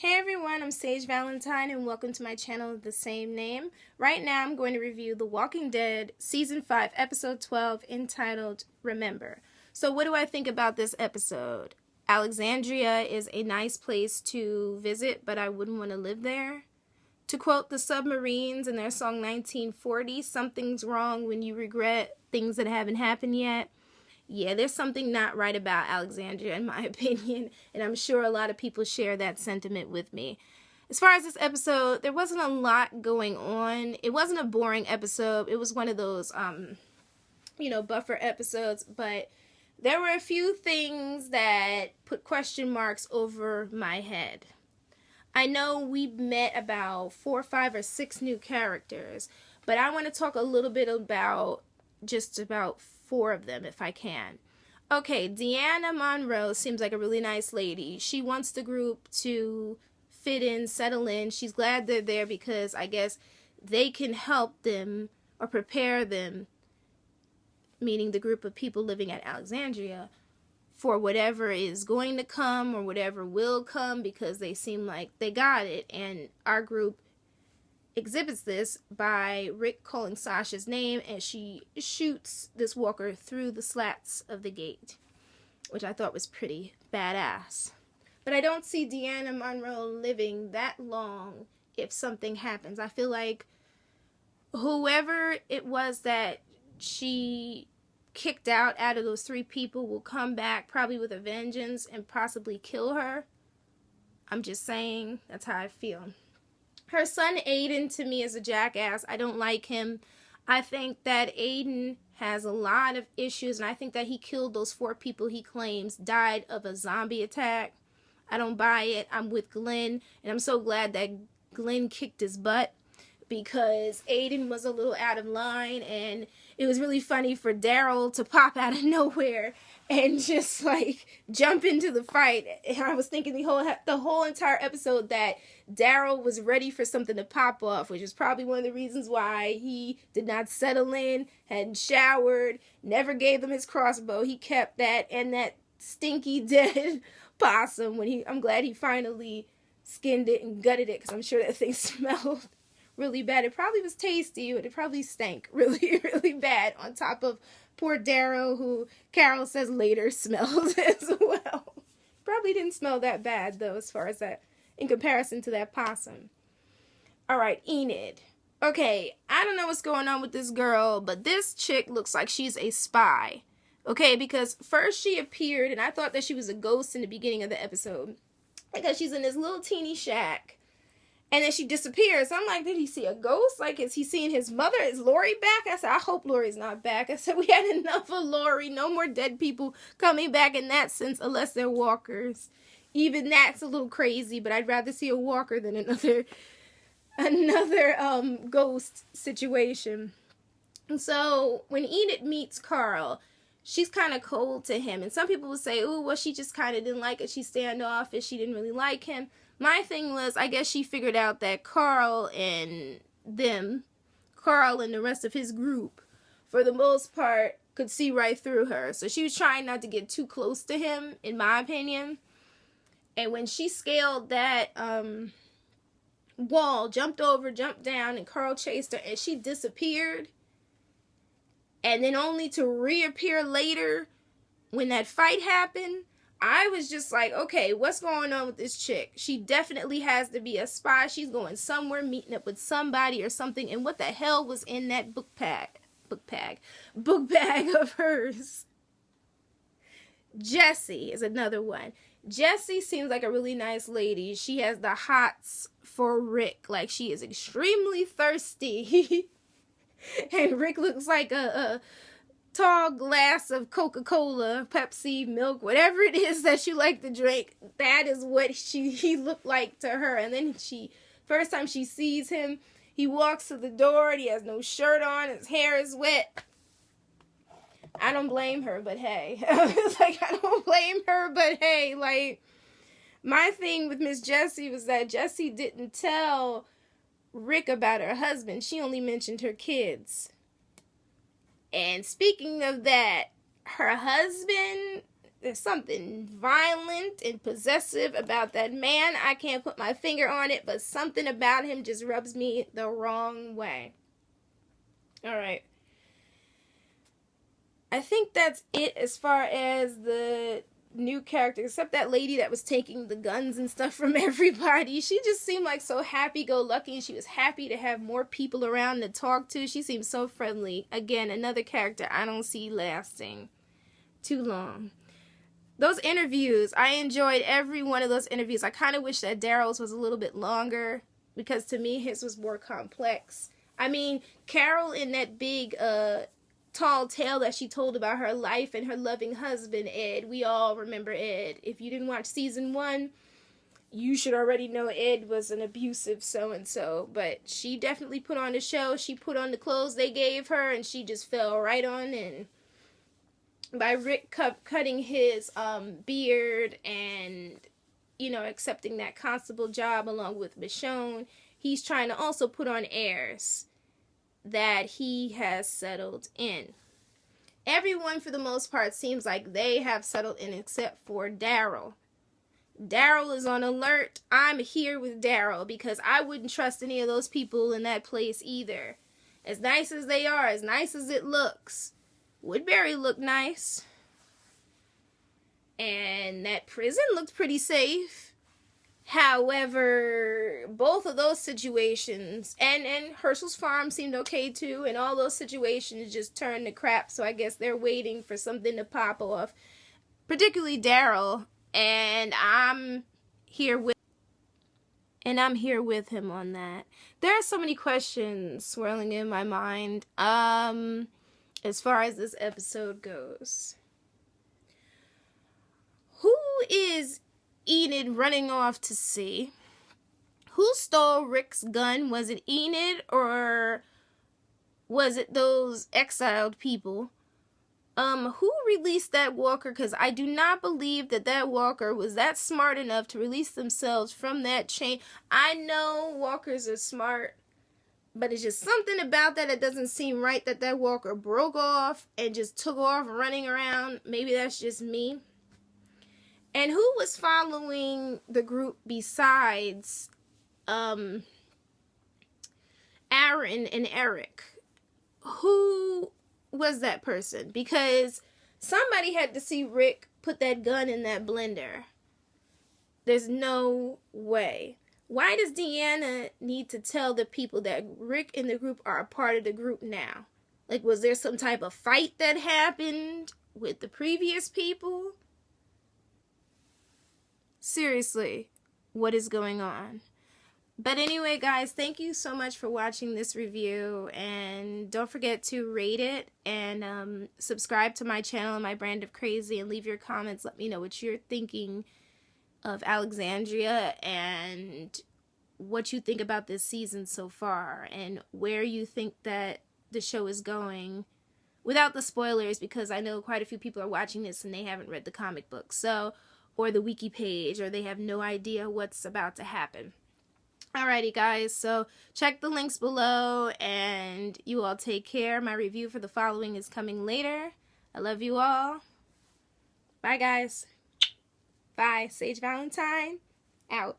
Hey everyone, I'm Sage Valentine and welcome to my channel of the same name. Right now I'm going to review The Walking Dead Season 5, Episode 12, entitled Remember. So what do I think about this episode? Alexandria is a nice place to visit, but I wouldn't want to live there. To quote the Submarines in their song 1940, something's wrong when you regret things that haven't happened yet. Yeah, there's something not right about Alexandria, in my opinion, and I'm sure a lot of people share that sentiment with me. As far as this episode, there wasn't a lot going on. It wasn't a boring episode. It was one of those, buffer episodes, but there were a few things that put question marks over my head. I know we met about 4, 5, or 6 new characters, but I want to talk a little bit about just about 4 of them if I can. Okay, Deanna Monroe seems like a really nice lady. She wants the group to fit in, settle in. She's glad they're there because I guess they can help them or prepare them, meaning the group of people living at Alexandria, for whatever is going to come or whatever will come, because they seem like they got it. And our group exhibits this by Rick calling Sasha's name, and she shoots this walker through the slats of the gate, which I thought was pretty badass. But I don't see Deanna Monroe living that long if something happens. I feel like whoever it was that she kicked out of those 3 people will come back probably with a vengeance and possibly kill her. I'm just saying, that's how I feel. Her son Aiden, to me, is a jackass. I don't like him. I think that Aiden has a lot of issues, and I think that he killed those 4 people he claims died of a zombie attack. I don't buy it. I'm with Glenn, and I'm so glad that Glenn kicked his butt, because Aiden was a little out of line, and it was really funny for Daryl to pop out of nowhere and just like jump into the fight. And I was thinking the whole entire episode that Daryl was ready for something to pop off, which is probably one of the reasons why he did not settle in, hadn't showered, never gave them his crossbow. He kept that and that stinky dead possum I'm glad he finally skinned it and gutted it, because I'm sure that thing smelled really bad. It probably was tasty, but it probably stank really, really bad, on top of poor Daryl, who Carol says later smelled as well. Probably didn't smell that bad, though, as far as that, in comparison to that possum. Alright, Enid. Okay, I don't know what's going on with this girl, but this chick looks like she's a spy. Okay, because first she appeared, and I thought that she was a ghost in the beginning of the episode, because she's in this little teeny shack. And then she disappears. I'm like, did he see a ghost? Like, is he seeing his mother? Is Lori back? I said, I hope Lori's not back. I said, we had enough of Lori. No more dead people coming back in that sense, unless they're walkers. Even that's a little crazy, but I'd rather see a walker than another ghost situation. And so when Enid meets Carl, she's kind of cold to him. And some people will say, oh, well, she just kind of didn't like it. She's standoffish. She didn't really like him. My thing was, I guess she figured out that Carl and the rest of his group, for the most part, could see right through her. So she was trying not to get too close to him, in my opinion. And when she scaled that wall, jumped down, and Carl chased her, and she disappeared, and then only to reappear later when that fight happened, I was just like, okay, what's going on with this chick? She definitely has to be a spy. She's going somewhere, meeting up with somebody or something. And what the hell was in that book bag of hers? Jessie is another one. Jessie seems like a really nice lady. She has the hots for Rick. Like, she is extremely thirsty. And Rick looks like a tall glass of Coca-Cola, Pepsi, milk, whatever it is that you like to drink. That is what he looked like to her. And then first time she sees him, he walks to the door and he has no shirt on. His hair is wet. I don't blame her, but hey. It's like, I don't blame her, but hey. Like, my thing with Miss Jessie was that Jessie didn't tell Rick about her husband. She only mentioned her kids. And speaking of that, her husband There's something violent and possessive about that man. I can't put my finger on it, but something about him just rubs me the wrong way. All right. I think that's it as far as the new character, except that lady that was taking the guns and stuff from everybody. She just seemed like so happy-go-lucky. She was happy to have more people around to talk to. She seemed so friendly. Again, another character I don't see lasting too long. Those interviews, I enjoyed every one of those interviews. I kind of wish that Daryl's was a little bit longer, because to me his was more complex. I mean, Carol in that big tall tale that she told about her life and her loving husband, Ed. We all remember Ed. If you didn't watch season 1, you should already know Ed was an abusive so-and-so. But she definitely put on the show. She put on the clothes they gave her, and she just fell right on in. By Rick cutting his beard and, you know, accepting that constable job along with Michonne, he's trying to also put on airs that he has settled in. Everyone, for the most part, seems like they have settled in except for Daryl. Daryl is on alert. I'm here with Daryl because I wouldn't trust any of those people in that place either. As nice as they are, as nice as it looks, Woodbury looked nice. And that prison looked pretty safe. However, both of those situations, and Herschel's farm seemed okay too, and all those situations just turned to crap, so I guess they're waiting for something to pop off. Particularly Daryl, and I'm here with him on that. There are so many questions swirling in my mind. As far as this episode goes. Who is Enid running off to see? Who stole Rick's gun? Was it Enid or was it those exiled people? Who released that walker? Because I do not believe that walker was that smart enough to release themselves from that chain. I know walkers are smart, but it's just something about that doesn't seem right, that walker broke off and just took off running around. Maybe that's just me. And who was following the group besides Aaron and Eric? Who was that person? Because somebody had to see Rick put that gun in that blender. There's no way. Why does Deanna need to tell the people that Rick and the group are a part of the group now? Like, was there some type of fight that happened with the previous people? Seriously, what is going on? But anyway, guys, thank you so much for watching this review. And don't forget to rate it and subscribe to my channel, My Brand of Crazy, and leave your comments. Let me know what you're thinking of Alexandria and what you think about this season so far and where you think that the show is going without the spoilers, because I know quite a few people are watching this and they haven't read the comic book, so, or the wiki page, or they have no idea what's about to happen. Alrighty, guys, so check the links below and you all take care. My review for the following is coming later. I love you all. Bye, guys. Bye. Sage Valentine, out.